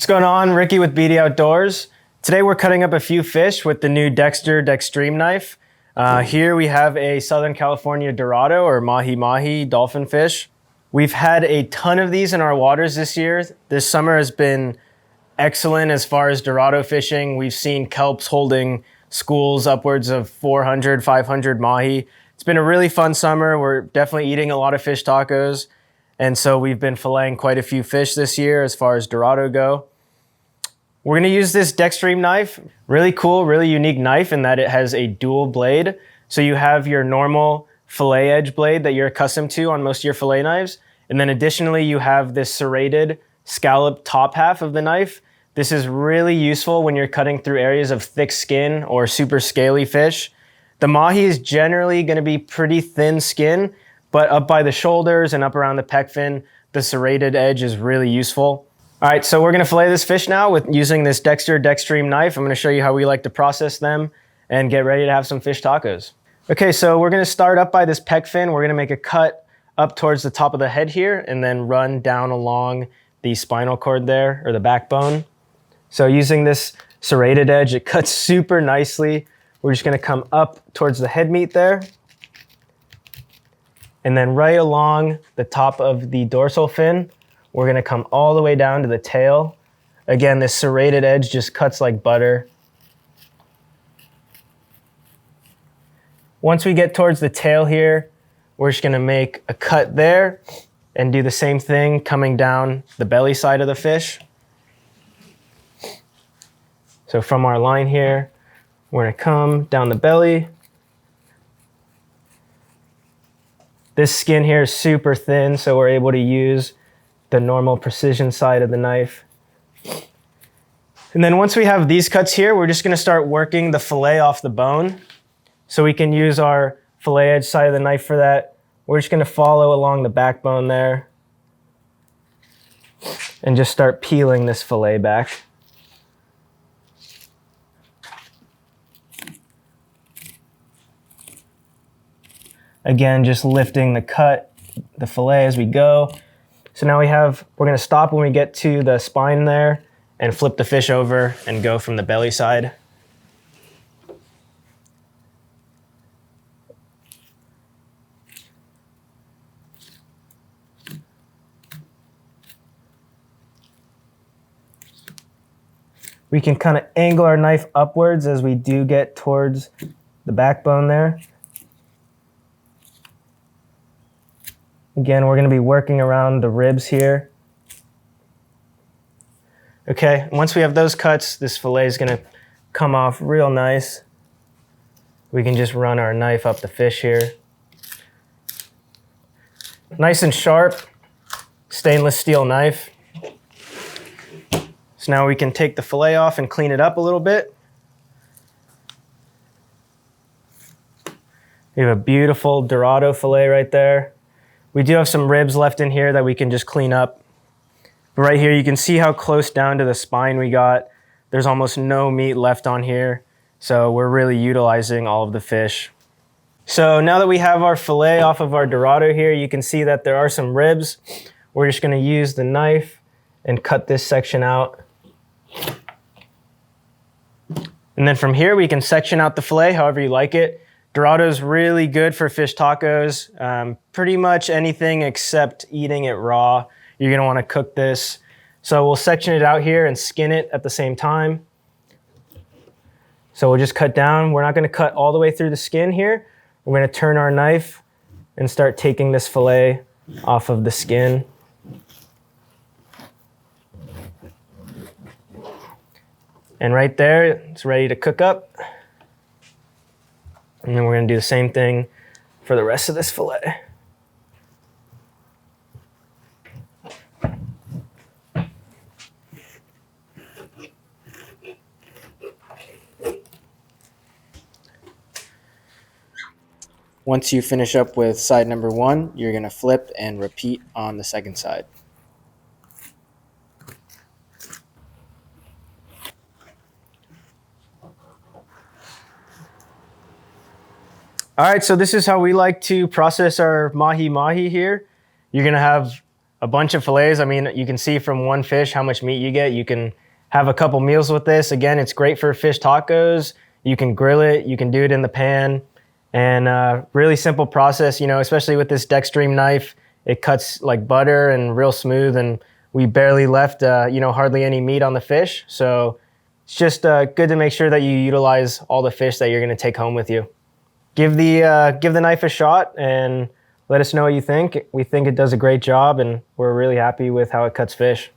What's going on? Ricky with BD Outdoors. Today we're cutting up a few fish with the new Dextreme Knife. Here we have a Southern California Dorado or Mahi-Mahi dolphin fish. We've had a ton of these in our waters this year. This summer has been excellent as far as Dorado fishing. We've seen kelps holding schools upwards of 400, 500 Mahi. It's been a really fun summer. We're definitely eating a lot of fish tacos. And so we've been filleting quite a few fish this year as far as Dorado go. We're gonna use this Dextreme knife. Really cool, really unique knife in that it has a dual blade. So you have your normal fillet edge blade that you're accustomed to on most of your fillet knives. And then additionally, you have this serrated scallop top half of the knife. This is really useful when you're cutting through areas of thick skin or super scaly fish. The Mahi is generally gonna be pretty thin skin, but up by the shoulders and up around the pec fin, the serrated edge is really useful. All right, so we're gonna fillet this fish now with using this Dextreme knife. I'm gonna show you how we like to process them and get ready to have some fish tacos. Okay, so we're gonna start up by this pec fin. We're gonna make a cut up towards the top of the head here and then run down along the spinal cord there, or the backbone. So using this serrated edge, it cuts super nicely. We're just gonna come up towards the head meat there. And then right along the top of the dorsal fin, we're gonna come all the way down to the tail. Again, this serrated edge just cuts like butter. Once we get towards the tail here, we're just gonna make a cut there and do the same thing coming down the belly side of the fish. So from our line here, we're gonna come down the belly. This skin here is super thin, so we're able to use the normal precision side of the knife. And then once we have these cuts here, we're just gonna start working the fillet off the bone. So we can use our fillet edge side of the knife for that. We're just gonna follow along the backbone there and just start peeling this fillet back. Again, just lifting the cut, the fillet as we go. So now we're gonna stop when we get to the spine there and flip the fish over and go from the belly side. We can kind of angle our knife upwards as we do get towards the backbone there. Again, we're gonna be working around the ribs here. Okay, once we have those cuts, this fillet is gonna come off real nice. We can just run our knife up the fish here. Nice and sharp, stainless steel knife. So now we can take the fillet off and clean it up a little bit. We have a beautiful Dorado fillet right there. We do have some ribs left in here that we can just clean up. But right here, you can see how close down to the spine we got. There's almost no meat left on here. So we're really utilizing all of the fish. So now that we have our fillet off of our Dorado here, you can see that there are some ribs. We're just gonna use the knife and cut this section out. And then from here, we can section out the fillet however you like it. Dorado is really good for fish tacos. Pretty much anything except eating it raw. You're gonna wanna cook this. So we'll section it out here and skin it at the same time. So we'll just cut down. We're not gonna cut all the way through the skin here. We're gonna turn our knife and start taking this fillet off of the skin. And right there, it's ready to cook up. And then we're gonna do the same thing for the rest of this fillet. Once you finish up with side number one, you're gonna flip and repeat on the second side. All right, so this is how we like to process our mahi-mahi here. You're gonna have a bunch of fillets. I mean, you can see from one fish how much meat you get. You can have a couple meals with this. Again, it's great for fish tacos. You can grill it, you can do it in the pan, and really simple process, you know, especially with this Dextreme knife. It cuts like butter and real smooth, and we barely left, you know, hardly any meat on the fish. So it's just good to make sure that you utilize all the fish that you're gonna take home with you. Give the knife a shot and let us know what you think. We think it does a great job, and we're really happy with how it cuts fish.